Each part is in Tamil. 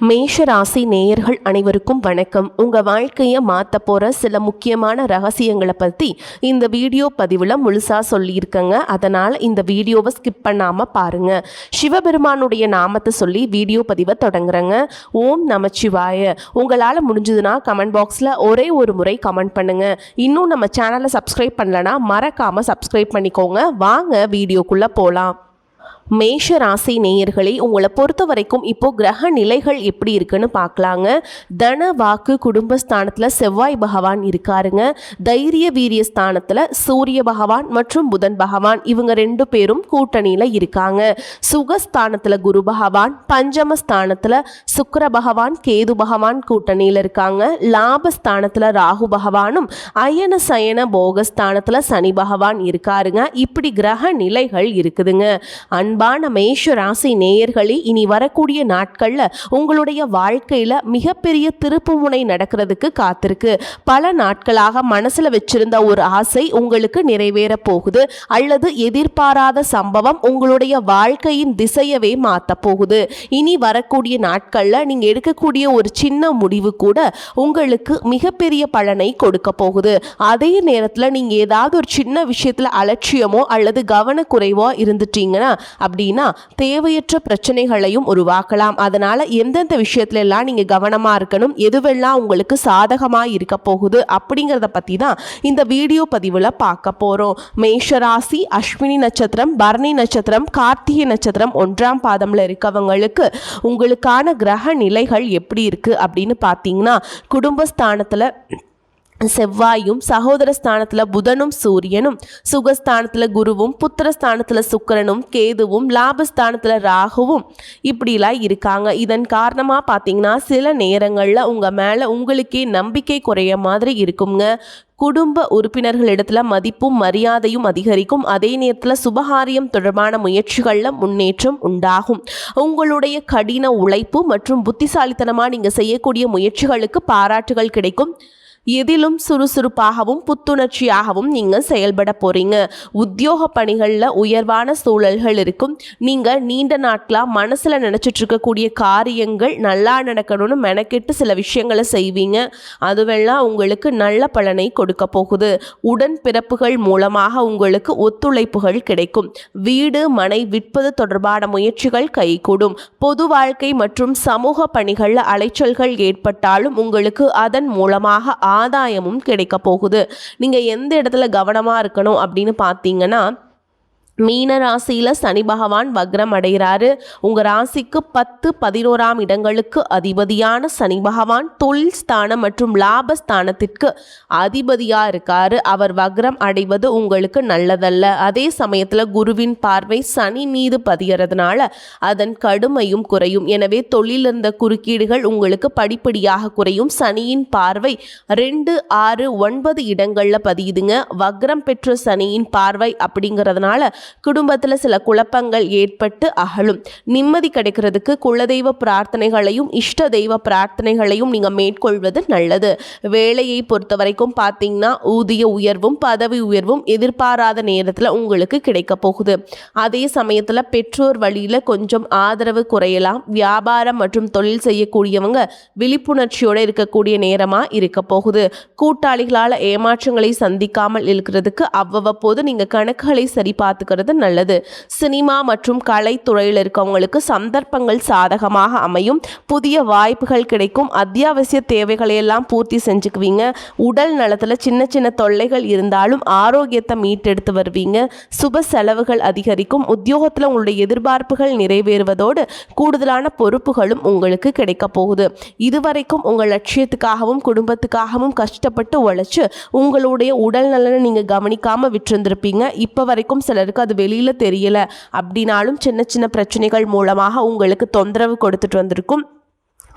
மேஷ ராசி நேயர்கள் அனைவருக்கும் வணக்கம். உங்கள் வாழ்க்கையை மாற்ற போகிற சில முக்கியமான ரகசியங்களை பற்றி இந்த வீடியோ பதிவில் முழுசாக சொல்லியிருக்கேங்க. அதனால் இந்த வீடியோவை ஸ்கிப் பண்ணாமல் பாருங்கள். சிவபெருமானுடைய நாமத்தை சொல்லி வீடியோ பதிவை தொடங்குறேங்க. ஓம் நமச்சிவாய. உங்களால் முடிஞ்சதுன்னா கமெண்ட் பாக்ஸில் ஒரே ஒரு முறை கமெண்ட் பண்ணுங்கள். இன்னும் நம்ம சேனலை சப்ஸ்கிரைப் பண்ணலன்னா மறக்காமல் சப்ஸ்கிரைப் பண்ணிக்கோங்க. வாங்க வீடியோக்குள்ளே போகலாம். மேஷ ராசி நேயர்களே, உங்களை பொறுத்த வரைக்கும் இப்போ கிரக நிலைகள் எப்படி இருக்குன்னு பார்க்கலாங்க. தன வாக்கு குடும்பஸ்தானத்தில் செவ்வாய் பகவான் இருக்காருங்க. தைரிய வீரிய ஸ்தானத்தில் சூரிய பகவான் மற்றும் புதன் பகவான் இவங்க ரெண்டு பேரும் கூட்டணியில் இருக்காங்க. சுகஸ்தானத்தில் குரு பகவான், பஞ்சமஸ்தானத்தில் சுக்கிர பகவான் கேது பகவான் கூட்டணியில் இருக்காங்க. லாபஸ்தானத்தில் ராகு பகவானும், அயன சயன போகஸ்தானத்தில் சனி பகவான் இருக்காருங்க. இப்படி கிரக நிலைகள் இருக்குதுங்க. அன்பான மேஷ ராசி நேயர்களே, இனி வரக்கூடிய நாட்கள்ல உங்களுடைய வாழ்க்கையில மிகப்பெரிய திருப்புமுனை நடக்கிறதுக்கு காத்திருக்கு. பல நாட்களாக மனசுல வச்சிருந்த ஒரு ஆசை உங்களுக்கு நிறைவேற போகுது, அல்லது எதிர்பாராத சம்பவம் உங்களுடைய வாழ்க்கையின் திசையவே மாற்ற போகுது. இனி வரக்கூடிய நாட்கள்ல நீங்க எடுக்கக்கூடிய ஒரு சின்ன முடிவு கூட உங்களுக்கு மிகப்பெரிய பலனை கொடுக்க போகுது. அதே நேரத்தில் நீங்க ஏதாவது ஒரு சின்ன விஷயத்துல அலட்சியமோ அல்லது கவனக்குறைவோ இருந்துட்டீங்கன்னா அப்படின்னா தேவையற்ற பிரச்சனைகளையும் உருவாக்கலாம். அதனால எந்தெந்த விஷயத்துல எல்லாம் நீங்க கவனமா இருக்கணும், எதுவெல்லாம் உங்களுக்கு சாதகமா இருக்க போகுது அப்படிங்கிறத பத்தி தான் இந்த வீடியோ பதிவுல பார்க்க போறோம். மேஷராசி அஸ்வினி நட்சத்திரம், பரணி நட்சத்திரம், கார்த்திகை நட்சத்திரம் 1ஆம் பாதம்ல இருக்கவங்களுக்கு உங்களுக்கான கிரக நிலைகள் எப்படி இருக்கு அப்படின்னு பார்த்தீங்கன்னா, குடும்பஸ்தானத்துல செவ்வாயும், சகோதர ஸ்தானத்தில் புதனும் சூரியனும், சுகஸ்தானத்தில் குருவும், புத்திரஸ்தானத்தில் சுக்கிரனும் கேதுவும், லாபஸ்தானத்தில் ராகுவும் இப்படிலாம் இருக்காங்க. இதன் காரணமாக பார்த்தீங்கன்னா சில நேரங்களில் உங்கள் மேலே உங்களுக்கே நம்பிக்கை குறைய மாதிரி இருக்குங்க. குடும்ப உறுப்பினர்களிடத்துல மதிப்பும் மரியாதையும் அதிகரிக்கும். அதே நேரத்தில் சுபகாரியம் தொடர்பான முயற்சிகளில் முன்னேற்றம் உண்டாகும். உங்களுடைய கடின உழைப்பு மற்றும் புத்திசாலித்தனமாக நீங்கள் செய்யக்கூடிய முயற்சிகளுக்கு பாராட்டுகள் கிடைக்கும். எதிலும் சுறுசுறுப்பாகவும் புத்துணர்ச்சியாகவும் நீங்கள் செயல்பட போகிறீங்க. உத்தியோக பணிகளில் உயர்வான சூழல்கள் இருக்கும். நீங்கள் நீண்ட நாட்களாக மனசில் நினச்சிட்டு இருக்கக்கூடிய காரியங்கள் நல்லா நடக்கணும்னு மெனக்கெட்டு சில விஷயங்களை செய்வீங்க. அதுவெல்லாம் உங்களுக்கு நல்ல பலனை கொடுக்க போகுது. உடன் பிறப்புகள் மூலமாக உங்களுக்கு ஒத்துழைப்புகள் கிடைக்கும். வீடு மனை விற்பது தொடர்பான முயற்சிகள் கைகூடும். பொது வாழ்க்கை மற்றும் சமூக பணிகளில் அலைச்சல்கள் ஏற்பட்டாலும் உங்களுக்கு அதன் மூலமாக ஆதாயமும் கிடைக்க போகுது. நீங்க எந்த இடத்துல கவனமா இருக்கணும் அப்படின்னு பார்த்தீங்கன்னா, மீன ராசியில் சனி பகவான் வக்ரம் அடைகிறாரு. உங்கள் ராசிக்கு 10, 11ஆம் இடங்களுக்கு அதிபதியான சனி பகவான் தொழில் ஸ்தானம் மற்றும் லாபஸ்தானத்திற்கு அதிபதியாக இருக்காரு. அவர் வக்ரம் அடைவது உங்களுக்கு நல்லதல்ல. அதே சமயத்தில் குருவின் பார்வை சனி மீது பதிகிறதுனால அதன் கடுமையும் குறையும். எனவே தொழில் இருந்த குறுக்கீடுகள் உங்களுக்கு படிப்படியாக குறையும். சனியின் பார்வை 2, 6, 9 இடங்களில் பதியுதுங்க. வக்ரம் பெற்ற சனியின் பார்வை அப்படிங்கிறதுனால குடும்பத்தில் சில குழப்பங்கள் ஏற்பட்டு அகலும். நிம்மதி கிடைக்கிறதுக்கு குலதெய்வ பிரார்த்தனைகளையும் இஷ்ட தெய்வ பிரார்த்தனைகளையும் நீங்கள் மேற்கொள்வது நல்லது. வேலையை பொறுத்த வரைக்கும் பார்த்தீங்கன்னா ஊதிய உயர்வும் பதவி உயர்வும் எதிர்பாராத நேரத்தில் உங்களுக்கு கிடைக்க போகுது. அதே சமயத்தில் பெற்றோர் வழியில் கொஞ்சம் ஆதரவு குறையலாம். வியாபாரம் மற்றும் தொழில் செய்யக்கூடியவங்க விழிப்புணர்ச்சியோடு இருக்கக்கூடிய நேரமாக இருக்க போகுது. கூட்டாளிகளால் ஏமாற்றங்களை சந்திக்காமல் இருக்கிறதுக்கு அவ்வப்போது நீங்கள் கணக்குகளை சரி பார்த்துக்கிறது நல்லது. சினிமா மற்றும் கலைத்துறையில் இருக்கவங்களுக்கு சந்தர்ப்பங்கள் சாதகமாக அமையும். புதிய வாய்ப்புகள் கிடைக்கும். அத்தியாவசிய தேவைகளை எல்லாம் பூர்த்தி செஞ்சுக்குவீங்க. உடல் நலத்தில் சின்ன சின்ன தொல்லைகள் இருந்தாலும் ஆரோக்கியத்தை மீட்டெடுத்து வருவீங்க. சுப செலவுகள் அதிகரிக்கும். உத்தியோகத்தில் உங்களுடைய எதிர்பார்ப்புகள் நிறைவேறுவதோடு கூடுதலான பொறுப்புகளும் உங்களுக்கு கிடைக்க போகுது. இதுவரைக்கும் உங்கள் லட்சியத்துக்காகவும் குடும்பத்துக்காகவும் கஷ்டப்பட்டு உழைச்சு உங்களுடைய உடல் நலனை நீங்கள் கவனிக்காமல் விட்டிருந்திருப்பீங்க. இப்போ வரைக்கும் சிலருக்கு அது வெளியில தெரியல அப்படின்னாலும் சின்ன சின்ன பிரச்சனைகள் மூலமாக உங்களுக்கு தொந்தரவு கொடுத்துட்டு வந்திருக்கும்.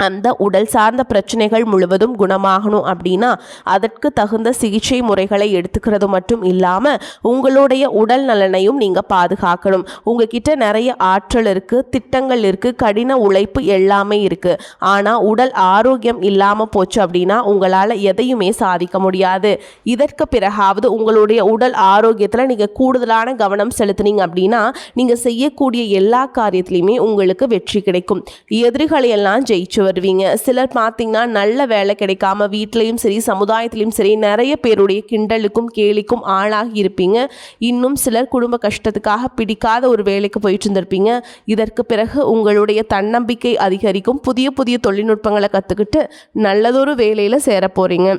அந்த உடல் சார்ந்த பிரச்சனைகள் முழுவதும் குணமாகணும் அப்படின்னா அதற்கு தகுந்த சிகிச்சை முறைகளை எடுத்துக்கிறது மட்டும் இல்லாமல் உங்களுடைய உடல் நலனையும் நீங்கள் பாதுகாக்கணும். உங்ககிட்ட நிறைய ஆற்றல் இருக்குது, திட்டங்கள் இருக்குது, கடின உழைப்பு எல்லாமே இருக்குது. ஆனால் உடல் ஆரோக்கியம் இல்லாமல் போச்சு அப்படின்னா உங்களால் எதையுமே சாதிக்க முடியாது. இதற்கு பிறகாவது உங்களுடைய உடல் ஆரோக்கியத்தில் நீங்கள் கூடுதலான கவனம் செலுத்தினீங்க அப்படின்னா நீங்கள் செய்யக்கூடிய எல்லா காரியத்திலையுமே உங்களுக்கு வெற்றி கிடைக்கும். எதிரிகளை எல்லாம் ஜெயிச்சு வருவீங்க. சிலர் பார்த்தீங்கன்னா நல்ல வேலை கிடைக்காம வீட்லேயும் சரி சமுதாயத்திலையும் சரி நிறைய பேருடைய கிண்டலுக்கும் கேலிக்கும் ஆளாகி இருப்பீங்க. இன்னும் சிலர் குடும்ப கஷ்டத்துக்காக பிடிக்காத ஒரு வேலைக்கு போயிட்டு இருந்திருப்பீங்க. இதற்கு பிறகு உங்களுடைய தன்னம்பிக்கை அதிகரிக்கும். புதிய புதிய தொழில்நுட்பங்களை கற்றுக்கிட்டு நல்லதொரு வேலையில் சேர போகிறீங்க.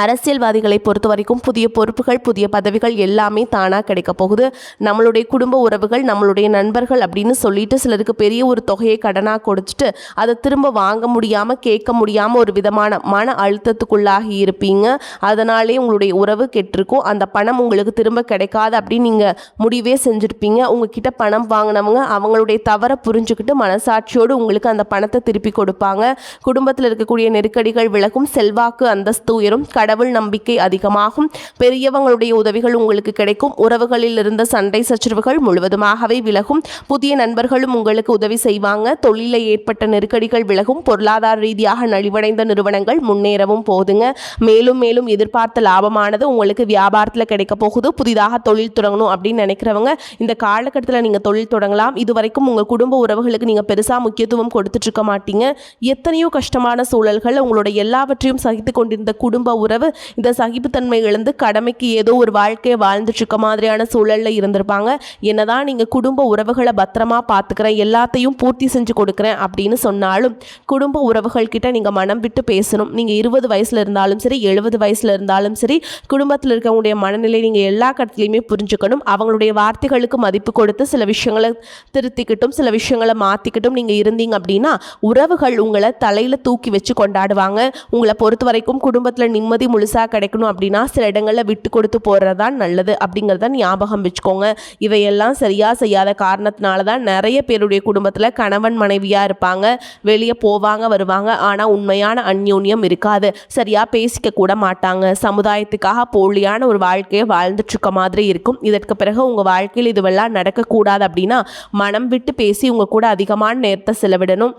அரசியல்வாதிகளை பொறுத்த வரைக்கும் புதிய பொறுப்புகள் புதிய பதவிகள் எல்லாமே தானாக கிடைக்க போகுது. நம்மளுடைய குடும்ப உறவுகள் நம்மளுடைய நண்பர்கள் அப்படின்னு சொல்லிட்டு சிலருக்கு பெரிய ஒரு தொகையை கடனாக கொடுத்துட்டு அதை திரும்ப வாங்க முடியாமல் கேட்க முடியாமல் ஒரு விதமான மன அழுத்தத்துக்குள்ளாகி இருப்பீங்க. அதனாலே உங்களுடைய உறவு கெட்டிருக்கும். அந்த பணம் உங்களுக்கு திரும்ப கிடைக்காது அப்படின்னு நீங்கள் முடிவே செஞ்சுருப்பீங்க. உங்ககிட்ட பணம் வாங்கினவங்க அவங்களுடைய தவறை புரிஞ்சுக்கிட்டு மனசாட்சியோடு உங்களுக்கு அந்த பணத்தை திருப்பி கொடுப்பாங்க. குடும்பத்தில் இருக்கக்கூடிய நெருக்கடிகள் விலகும். செல்வாக்கு அந்தஸ்து உயரும். கடவுள் நம்பிக்கை அதிகமாகும். பெரியவங்களுடைய உதவிகள் உங்களுக்கு கிடைக்கும். உறவுகளில் இருந்த சண்டை சச்சரவுகள் முழுவதுமாகவே விலகும். புதிய நண்பர்களும் உங்களுக்கு உதவி செய்வாங்க. தொழிலில் ஏற்பட்ட நெருக்கடிகள் விலகும். பொருளாதார ரீதியாக நலிவடைந்த நிறுவனங்கள் முன்னேறவும் போகுதுங்க. மேலும் மேலும் எதிர்பார்த்த லாபமானது உங்களுக்கு வியாபாரத்தில் கிடைக்க போகுது. புதிதாக தொழில் தொடங்கணும் அப்படின்னு நினைக்கிறவங்க இந்த காலகட்டத்தில் நீங்கள் தொழில் தொடங்கலாம். இதுவரைக்கும் உங்கள் குடும்ப உறவுகளுக்கு நீங்கள் பெருசாக முக்கியத்துவம் கொடுத்துட்டு இருக்க மாட்டீங்க. எத்தனையோ கஷ்டமான சூழல்கள் உங்களுடைய எல்லாவற்றையும் சகித்து கொண்டிருந்த குடும்ப உறவு இந்த சகிப்புத்தன்மை இழந்து கடமைக்கு ஏதோ ஒரு வாழ்க்கையை வாழ்ந்துட்டு இருக்க மாதிரியான சூழல்ல இருந்திருப்பாங்க. என்னதான் நீங்க குடும்ப உறவுகளை பத்திரமா பார்த்துக்கிறேன் எல்லாத்தையும் பூர்த்தி செஞ்சு கொடுக்குறேன் அப்படின்னு சொன்னாலும் குடும்ப உறவுகள் கிட்ட நீங்க மனம் விட்டு பேசணும். நீங்க 20 வயசுல இருந்தாலும் சரி 70 வயசுல இருந்தாலும் சரி குடும்பத்தில் இருக்கவங்களுடைய மனநிலை நீங்க எல்லா கட்டத்திலையுமே புரிஞ்சுக்கணும். அவங்களுடைய வார்த்தைகளுக்கு மதிப்பு கொடுத்து சில விஷயங்களை திருத்திக்கிட்டும் சில விஷயங்களை மாத்திக்கிட்டும் நீங்க இருந்தீங்க அப்படின்னா உறவுகள் உங்களை தலையில தூக்கி வச்சு கொண்டாடுவாங்க. உங்களை பொறுத்த வரைக்கும் குடும்பத்தில் நிம்மதி முழுசாக கிடைக்கணும் அப்படின்னா சில இடங்களில் விட்டு கொடுத்து போகிறதான் நல்லது அப்படிங்கிறத ஞாபகம் வச்சுக்கோங்க. இவையெல்லாம் சரியாக செய்யாத காரணத்தினால தான் நிறைய பேருடைய குடும்பத்தில் கணவன் மனைவியாக இருப்பாங்க. வெளியே போவாங்க வருவாங்க. ஆனால் உண்மையான அந்யோன்யம் இருக்காது. சரியாக பேசிக்க கூட மாட்டாங்க. சமுதாயத்துக்காக போலியான ஒரு வாழ்க்கையை வாழ்ந்துட்டு இருக்க மாதிரி இருக்கும். இதற்கு பிறகு உங்கள் வாழ்க்கையில் இதுவெல்லாம் நடக்கக்கூடாது அப்படின்னா மனம் விட்டு பேசி உங்கள் கூட அதிகமான நேரத்தை செலவிடணும்.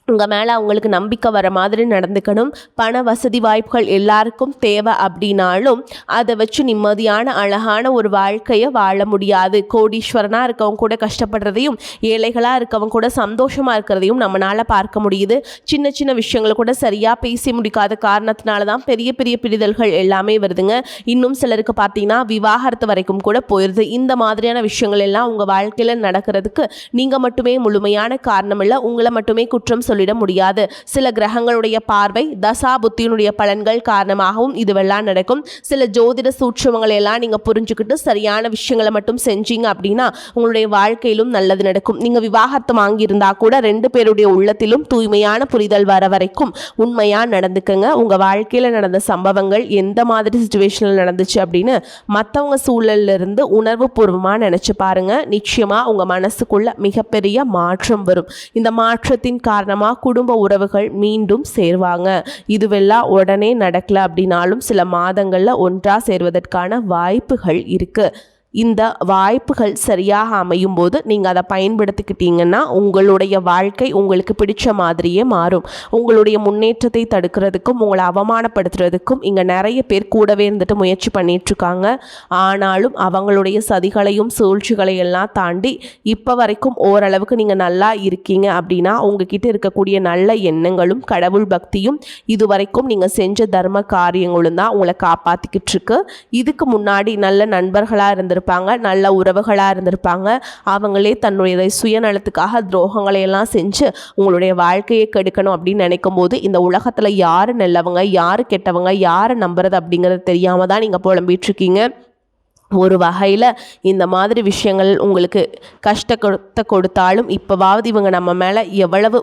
உங்கள் மேலே அவங்களுக்கு நம்பிக்கை வர மாதிரி நடந்துக்கணும். பண வசதி வாய்ப்புகள் எல்லாருக்கும் தேவை அப்படின்னாலும் அதை வச்சு நிம்மதியான அழகான ஒரு வாழ்க்கையை வாழ முடியாது. கோடீஸ்வரனாக இருக்கவங்க கூட கஷ்டப்படுறதையும் ஏழைகளாக இருக்கவங்க கூட சந்தோஷமாக இருக்கிறதையும் நம்மளால் பார்க்க முடியுது. சின்ன சின்ன விஷயங்களை கூட சரியாக பேசி முடிக்காத காரணத்தினால தான் பெரிய பெரிய பிரிதல்கள் எல்லாமே வருதுங்க. இன்னும் சிலருக்கு பார்த்தீங்கன்னா விவாகரத்து வரைக்கும் கூட போயிடுது. இந்த மாதிரியான விஷயங்கள் எல்லாம் உங்கள் வாழ்க்கையில் நடக்கிறதுக்கு நீங்கள் மட்டுமே முழுமையான காரணம் இல்லை. உங்களை மட்டுமே குற்றம் சொல்லிட முடியாது. சில கிரகங்களுடைய பார்வை தசா புத்தியினுடைய பலன்கள் காரணமாகவும் இதுவெல்லாம் நடக்கும். சில ஜோதிட சூட்சமங்களை எல்லாம் நீங்க புரிஞ்சுக்கிட்டு சரியான விஷயங்களை மட்டும் செஞ்சீங்க அப்படின்னா உங்களுடைய வாழ்க்கையிலும் நல்லது நடக்கும். நீங்க விவாகரத்து வாங்கியிருந்தா கூட 2 பேருடைய உள்ளத்திலும் தூய்மையான புரிதல் வர வரைக்கும் உண்மையா நடந்துக்கங்க. உங்க வாழ்க்கையில நடந்த சம்பவங்கள் எந்த மாதிரி சிச்சுவேஷனில் நடந்துச்சு அப்படின்னு மற்றவங்க சூழல்ல இருந்து உணர்வு பூர்வமாக நினைச்சு பாருங்க. நிச்சயமா உங்க மனசுக்குள்ள மிகப்பெரிய மாற்றம் வரும். இந்த மாற்றத்தின் காரணமாக குடும்ப உறவுகள் மீண்டும் சேர்வாங்க. இதுவெல்லாம் உடனே நடக்கல அப்படின்னாலும் சில மாதங்கள்ல ஒன்றா சேர்வதற்கான வாய்ப்புகள் இருக்கு. இந்த வாய்ப்புகள் சரியாக அமையும் போது நீங்கள் அதை பயன்படுத்திக்கிட்டீங்கன்னா உங்களுடைய வாழ்க்கை உங்களுக்கு பிடிச்ச மாதிரியே மாறும். உங்களுடைய முன்னேற்றத்தை தடுக்கிறதுக்கும் உங்களை அவமானப்படுத்துறதுக்கும் இங்கே நிறைய பேர் கூடவே இருந்துட்டு முயற்சி பண்ணிகிட்ருக்காங்க. ஆனாலும் அவங்களுடைய சதிகளையும் சூழ்ச்சிகளையெல்லாம் தாண்டி இப்போ வரைக்கும் ஓரளவுக்கு நீங்கள் நல்லா இருக்கீங்க அப்படின்னா உங்ககிட்ட இருக்கக்கூடிய நல்ல எண்ணங்களும் கடவுள் பக்தியும் இதுவரைக்கும் நீங்கள் செஞ்ச தர்ம காரியங்களும் தான் உங்களை காப்பாற்றிக்கிட்டு இருக்கு. இதுக்கு முன்னாடி நல்ல நண்பர்களாக இருந்திருப்பாங்க, நல்ல உறவுகளாக இருந்திருப்பாங்க. அவங்களே தன்னுடைய சுயநலத்துக்காக துரோகங்களை எல்லாம் செஞ்சு உங்களுடைய வாழ்க்கையை கெடுக்கணும் அப்படின்னு நினைக்கும் போது இந்த உலகத்தில் யார் நல்லவங்க யார் கெட்டவங்க யாரை நம்புறது அப்படிங்கிறது தெரியாமல் தான் நீங்கள் புலம்பிட்டு இருக்கீங்க. ஒரு வகையில் இந்த மாதிரி விஷயங்கள் உங்களுக்கு கஷ்டத்தை கொடுத்தாலும் இப்போவாவது இவங்க நம்ம மேலே எவ்வளவு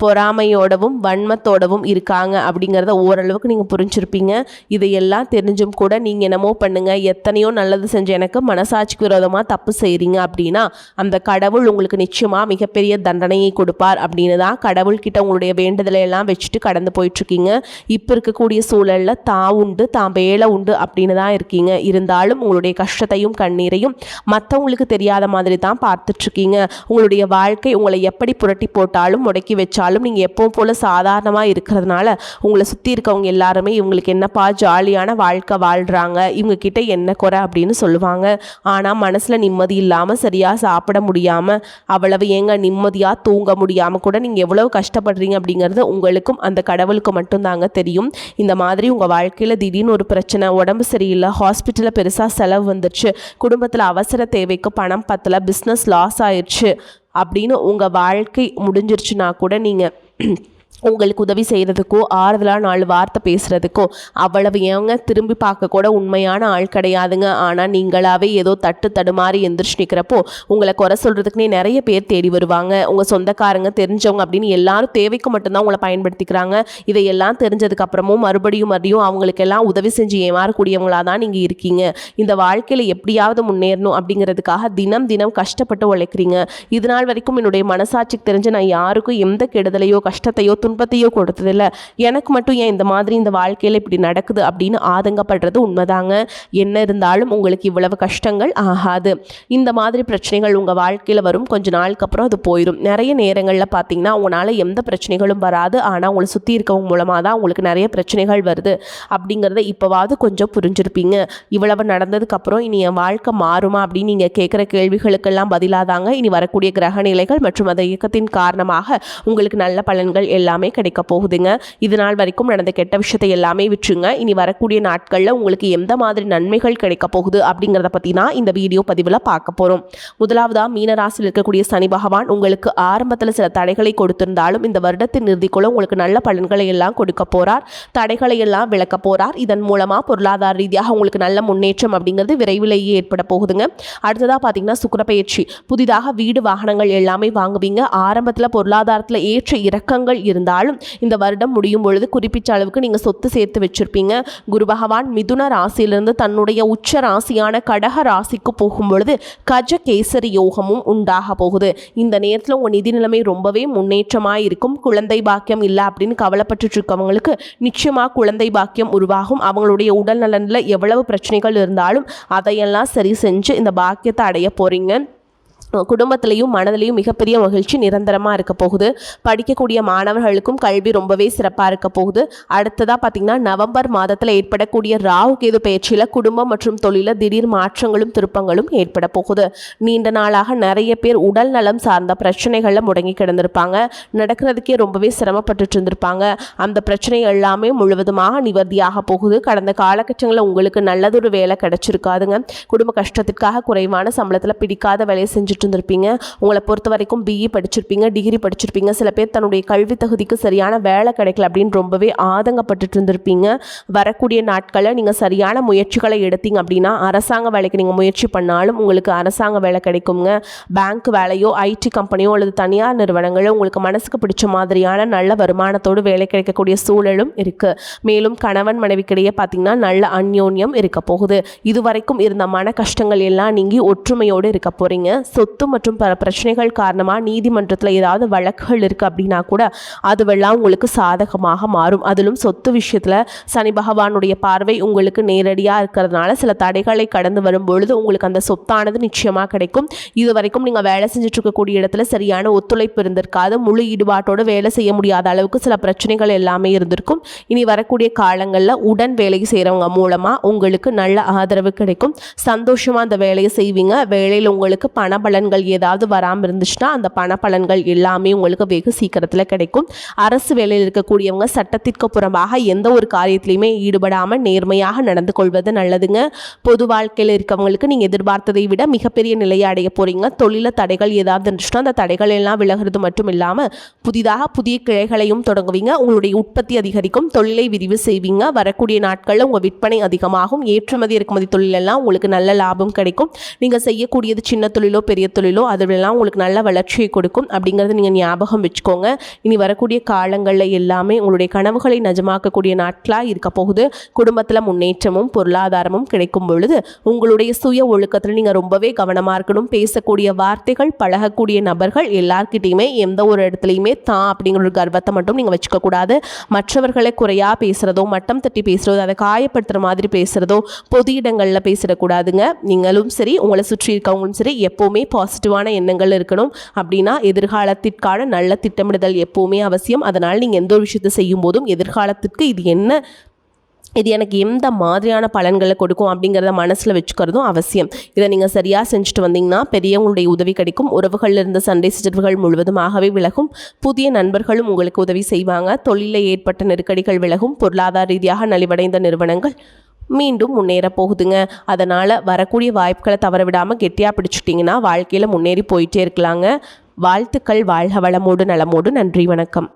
பொறாமையோடவும் வன்மத்தோடவும் இருக்காங்க அப்படிங்கிறத ஓரளவுக்கு நீங்கள் புரிஞ்சிருப்பீங்க. இதையெல்லாம் தெரிஞ்சும் கூட நீங்கள் என்னமோ பண்ணுங்கள், எத்தனையோ நல்லது செஞ்ச எனக்கு மனசாட்சிக்கு விரோதமாக தப்பு செய்கிறீங்க அப்படின்னா அந்த கடவுள் உங்களுக்கு நிச்சயமாக மிகப்பெரிய தண்டனையை கொடுப்பார் அப்படின்னு தான் கடவுள்கிட்ட உங்களுடைய வேண்டுதலை எல்லாம் வச்சுட்டு கடந்து போயிட்டுருக்கீங்க. இப்போ இருக்கக்கூடிய சூழலில் தான் உண்டு தான் வேலை உண்டு அப்படின்னு தான் இருக்கீங்க. இருந்தாலும் உங்களுடைய கஷ்டத்தையும் கண்ணீரையும் மற்றவங்களுக்கு தெரியாத மாதிரி தான் பார்த்துட்ருக்கீங்க. உங்களுடைய வாழ்க்கை உங்களை எப்படி புரட்டி போட்டாலும் முடக்கி வச்சாலும் இருந்தாலும் நீங்கள் எப்பவும் போல் சாதாரணமாக இருக்கிறதுனால உங்களை சுற்றி இருக்கவங்க எல்லாருமே இவங்களுக்கு என்னப்பா ஜாலியான வாழ்க்கை வாழ்கிறாங்க, இவங்கக்கிட்ட என்ன குறை அப்படின்னு சொல்லுவாங்க. ஆனால் மனசில் நிம்மதி இல்லாமல் சரியாக சாப்பிட முடியாமல் அவ்வளவு ஏங்க நிம்மதியாக தூங்க முடியாமல் கூட நீங்கள் எவ்வளவு கஷ்டப்படுறீங்க அப்படிங்கிறது உங்களுக்கும் அந்த கடவுளுக்கு மட்டும்தாங்க தெரியும். இந்த மாதிரி உங்கள் வாழ்க்கையில் திடீர்னு ஒரு பிரச்சனை, உடம்பு சரியில்லை, ஹாஸ்பிட்டலில் பெருசாக செலவு வந்துடுச்சு, குடும்பத்தில் அவசர தேவைக்கு பணம் பத்தலை, பிஸ்னஸ் லாஸ் ஆயிடுச்சு அப்படின்னு உங்கள் வாழ்க்கை முடிஞ்சிருச்சுன்னா கூட நீங்கள் உங்களுக்கு உதவி செய்கிறதுக்கோ ஆறுதலாக 4 வார்த்தை பேசுகிறதுக்கோ அவ்வளவு ஏங்க திரும்பி பார்க்க கூட உண்மையான ஆள் கிடையாதுங்க. ஆனால் நீங்களாவே ஏதோ தடுமாறி எந்திரிச்சு நிற்கிறப்போ உங்களை குறை சொல்கிறதுக்குனே நிறைய பேர் தேடி வருவாங்க. உங்கள் சொந்தக்காரங்க தெரிஞ்சவங்க அப்படின்னு எல்லாரும் தேவைக்கு மட்டும்தான் உங்களை பயன்படுத்திக்கிறாங்க. இதையெல்லாம் தெரிஞ்சதுக்கப்புறமும் மறுபடியும் அவங்களுக்கெல்லாம் உதவி செஞ்சு ஏமாறக்கூடியவங்களாக தான் நீங்கள் இருக்கீங்க. இந்த வாழ்க்கையில் எப்படியாவது முன்னேறணும் அப்படிங்கிறதுக்காக தினம் தினம் கஷ்டப்பட்டு உழைக்கிறீங்க. இது நாள் வரைக்கும் என்னுடைய மனசாட்சிக்கு தெரிஞ்சு நான் யாருக்கும் எந்த கெடுதலையோ கஷ்டத்தையோ துன்பத்தையோ கொடுத்ததில்லை, எனக்கு மட்டும் ஏன் இந்த மாதிரி இந்த வாழ்க்கையில் இப்படி நடக்குது அப்படின்னு ஆதங்கப்படுறது உண்மைதாங்க. என்ன இருந்தாலும் உங்களுக்கு இவ்வளவு கஷ்டங்கள் ஆகாது. இந்த மாதிரி பிரச்சனைகள் உங்கள் வாழ்க்கையில் வரும், கொஞ்ச நாளுக்கு அப்புறம் அது போயிடும். நிறைய நேரங்களில் பார்த்தீங்கன்னா உங்களால் எந்த பிரச்சனைகளும் வராது, ஆனால் உங்களை சுற்றி இருக்கவங்க மூலமாக தான் உங்களுக்கு நிறைய பிரச்சனைகள் வருது அப்படிங்கிறத இப்போவாவது கொஞ்சம் புரிஞ்சிருப்பீங்க. இவ்வளவு நடந்ததுக்கப்புறம் இனி என் வாழ்க்கை மாறுமா அப்படின்னு நீங்கள் கேட்குற கேள்விகளுக்கெல்லாம் பதிலாதாங்க இனி வரக்கூடிய கிரக நிலைகள் மற்றும் அந்த இயக்கத்தின் காரணமாக உங்களுக்கு நல்ல பலன்கள் எல்லாமே கிடைக்க போகுதுங்க. இது நாள் வரைக்கும் நடந்த கெட்ட விஷயத்தை எல்லாமே விட்டுருங்க. இனி வரக்கூடிய நாட்களில் உங்களுக்கு எந்த மாதிரி நன்மைகள் கிடைக்க போகுது அப்படிங்கிறத பற்றி தான் இந்த வீடியோ பதிவில் பார்க்க போகிறோம். முதலாவதாக மீனராசியில் இருக்கக்கூடிய சனி பகவான் உங்களுக்கு ஆரம்பத்தில் சில தடைகளை கொடுத்திருந்தாலும் இந்த வருடத்தின் இறுதிக்குள்ள உங்களுக்கு நல்ல பலன்களை எல்லாம் கொடுக்க போகிறார், தடைகளை எல்லாம் விளக்க போகிறார். இதன் மூலமாக பொருளாதார ரீதியாக உங்களுக்கு நல்ல முன்னேற்றம் அப்படிங்கிறது விரைவிலேயே ஏற்பட போகுதுங்க. அடுத்ததாக பார்த்தீங்கன்னா சுக்கிர பெயர்ச்சி, புதிதாக வீடு வாகனங்கள் எல்லாமே வாங்குவீங்க. ஆரம்பத்தில் பொருளாதாரத்தில் ஏற்ற இறக்கங்கள் இருந்தாலும் இந்த வருடம் முடியும் பொழுது குறிப்பிட்ட அளவுக்கு நீங்கள் சொத்து சேர்த்து வச்சிருப்பீங்க. குரு பகவான் மிதுன ராசியிலிருந்து தன்னுடைய உச்ச ராசியான கடக ராசிக்கு போகும் பொழுது கஜ கேசரி யோகமும் உண்டாக போகுது. இந்த நேரத்தில் உங்கள் நிதி நிலைமை ரொம்பவே முன்னேற்றமாக இருக்கும். குழந்தை பாக்கியம் இல்லை அப்படின்னு கவலைப்பட்டு இருக்கவங்களுக்கு நிச்சயமாக குழந்தை பாக்கியம் உருவாகும். அவங்களுடைய உடல் நலனில் எவ்வளவு பிரச்சனைகள் இருந்தாலும் அதையெல்லாம் சரி செஞ்சு இந்த பாக்கியத்தை அடைய போறீங்க. குடும்பத்திலையும் மனதிலையும் மிகப்பெரிய மகிழ்ச்சி நிரந்தரமாக இருக்க போகுது. படிக்கக்கூடிய மாணவர்களுக்கும் கல்வி ரொம்பவே சிறப்பாக இருக்க போகுது. அடுத்ததாக பார்த்திங்கன்னா நவம்பர் மாதத்தில் ஏற்படக்கூடிய ராகு கேது பயிற்சியில் குடும்பம் மற்றும் தொழிலில் திடீர் மாற்றங்களும் திருப்பங்களும் ஏற்பட போகுது. நீண்ட நாளாக நிறைய பேர் உடல் நலம் சார்ந்த பிரச்சனைகளில் முடங்கி கிடந்திருப்பாங்க, நடக்கிறதுக்கே ரொம்பவே சிரமப்பட்டு இருந்திருப்பாங்க. அந்த பிரச்சனை எல்லாமே முழுவதுமாக நிவர்த்தியாக போகுது. கடந்த காலகட்டங்களில் உங்களுக்கு நல்லதொரு வேலை கிடைச்சிருக்காதுங்க. குடும்ப கஷ்டத்திற்காக குறைவான சம்பளத்தில் பிடிக்காத வேலையை செஞ்சு இருந்திருப்பீங்க. உங்களை பொறுத்த வரைக்கும் பிஇ படிச்சிருப்பீங்க, டிகிரி படிச்சிருப்பீங்க. சில பேர் தன்னுடைய கல்வி தகுதிக்கு சரியான வேலை கிடைக்கல அப்படின்னு ரொம்பவே ஆதங்கப்பட்டு இருந்திருப்பீங்க. வரக்கூடிய நாட்களில் நீங்கள் சரியான முயற்சிகளை எடுத்தீங்க அப்படின்னா அரசாங்க வேலைக்கு நீங்கள் முயற்சி பண்ணாலும் உங்களுக்கு அரசாங்க வேலை கிடைக்குங்க. பேங்க் வேலையோ ஐடி கம்பெனியோ அல்லது தனியார் நிறுவனங்களோ உங்களுக்கு மனசுக்கு பிடிச்ச மாதிரியான நல்ல வருமானத்தோடு வேலை கிடைக்கக்கூடிய சூழலும் இருக்கு. மேலும் கணவன் மனைவிக்கிடையே பார்த்தீங்கன்னா நல்ல அந்யோன்யம் இருக்க போகுது. இதுவரைக்கும் இருந்த மன கஷ்டங்கள் எல்லாம் நீங்கி ஒற்றுமையோடு இருக்க போறீங்க. சொத்து மற்றும் பல பிரச்சனைகள் காரணமாக நீதிமன்றத்தில் ஏதாவது வழக்குகள் இருக்குது அப்படின்னா கூட அதுவெல்லாம் உங்களுக்கு சாதகமாக மாறும். அதிலும் சொத்து விஷயத்தில் சனி பகவானுடைய பார்வை உங்களுக்கு நேரடியாக இருக்கிறதுனால சில தடைகளை கடந்து வரும்பொழுது உங்களுக்கு அந்த சொத்தானது நிச்சயமாக கிடைக்கும். இது வரைக்கும் நீங்கள் வேலை செஞ்சுட்டு இருக்கக்கூடிய இடத்துல சரியான ஒத்துழைப்பு இருந்திருக்காது, முழு ஈடுபாட்டோடு வேலை செய்ய முடியாத அளவுக்கு சில பிரச்சனைகள் எல்லாமே இருந்திருக்கும். இனி வரக்கூடிய காலங்களில் உடன் வேலை செய்கிறவங்க மூலமாக உங்களுக்கு நல்ல ஆதரவு கிடைக்கும். சந்தோஷமாக அந்த வேலையை செய்வீங்க. வேலையில் உங்களுக்கு பண பலன்கள் ஏதாவது வராமல் இருந்துச்சுன்னா அந்த பண பலன்கள் எல்லாமே உங்களுக்கு வெகு சீக்கிரத்தில் கிடைக்கும். அரசு வேலையில் இருக்கக்கூடியவங்க சட்டத்திற்கு புறம்பாக எந்த ஒரு காரியத்திலையுமே ஈடுபடாமல் நேர்மையாக நடந்து கொள்வது நல்லதுங்க. பொது வாழ்க்கையில் இருக்கவங்களுக்கு நீங்கள் எதிர்பார்த்ததை விட மிகப்பெரிய நிலையை அடைய போறீங்க. தொழில தடைகள் ஏதாவது இருந்துச்சுன்னா அந்த தடைகள் எல்லாம் விலகிறது மட்டும் இல்லாமல் புதிய கிளைகளையும் தொடங்குவீங்க. உங்களுடைய உற்பத்தி அதிகரிக்கும், தொழிலை விரிவு செய்வீங்க. வரக்கூடிய நாட்களில் உங்கள் விற்பனை அதிகமாகும். ஏற்றுமதி இறக்குமதி தொழிலெல்லாம் உங்களுக்கு நல்ல லாபம் கிடைக்கும். நீங்கள் செய்யக்கூடியது சின்ன தொழிலோ பெரிய தொழிலோ அதுவெல்லாம் உங்களுக்கு நல்ல வளர்ச்சியை கொடுக்கும் அப்படிங்கிறத நீங்கள் ஞாபகம் வச்சுக்கோங்க. இனி வரக்கூடிய காலங்களில் எல்லாமே உங்களுடைய கனவுகளை நிஜமாக்கக்கூடிய நாட்களாக இருக்க போகுது. குடும்பத்தில் முன்னேற்றமும் பொருளாதாரமும் கிடைக்கும் பொழுது உங்களுடைய சுய ஒழுக்கத்தில் நீங்கள் ரொம்பவே கவனமாக இருக்கணும். பேசக்கூடிய வார்த்தைகள், பழகக்கூடிய நபர்கள் எல்லார்கிட்டையுமே எந்த ஒரு இடத்துலையுமே தான் அப்படிங்கிற ஒரு கர்வத்தை மட்டும் நீங்கள் வச்சுக்கக்கூடாது. மற்றவர்களை குறையாக பேசுகிறதோ மட்டம் தட்டி பேசுகிறதோ அதை காயப்படுத்துகிற மாதிரி பேசுகிறதோ பொது இடங்களில் பேசிடக்கூடாதுங்க. நீங்களும் சரி உங்களை சுற்றி இருக்கவங்களும் சரி எப்போவுமே பாசிட்டிவான எண்ணங்கள் இருக்கணும். அப்படின்னா எதிர்காலத்திற்கான நல்ல திட்டமிடுதல் எப்போவுமே அவசியம். அதனால் நீங்கள் எந்த ஒரு விஷயத்தை செய்யும் போதும் எதிர்காலத்திற்கு இது எனக்கு எந்த மாதிரியான பலன்களை கொடுக்கும் அப்படிங்கிறத மனசில் வச்சுக்கிறதும் அவசியம். இதை நீங்கள் சரியாக செஞ்சுட்டு வந்தீங்கன்னா பெரியவங்களுடைய உதவி கிடைக்கும். உறவுகளில் இருந்த சண்டை சிற்றர்கள் முழுவதுமாகவே விலகும். புதிய நண்பர்களும் உங்களுக்கு உதவி செய்வாங்க. தொழிலில் ஏற்பட்ட நெருக்கடிகள் விலகும். பொருளாதார ரீதியாக நலிவடைந்த நிறுவனங்கள் மீண்டும் முன்னேற போகுதுங்க. அதனால் வரக்கூடிய வாய்ப்புகளை தவற விடாமல் கெட்டியாக பிடிச்சிட்டிங்கன்னா வாழ்க்கையில் முன்னேறி போயிட்டே இருக்கலாங்க. வாழ்த்துக்கள். வாழ்க வளமோடு நலமோடு. நன்றி, வணக்கம்.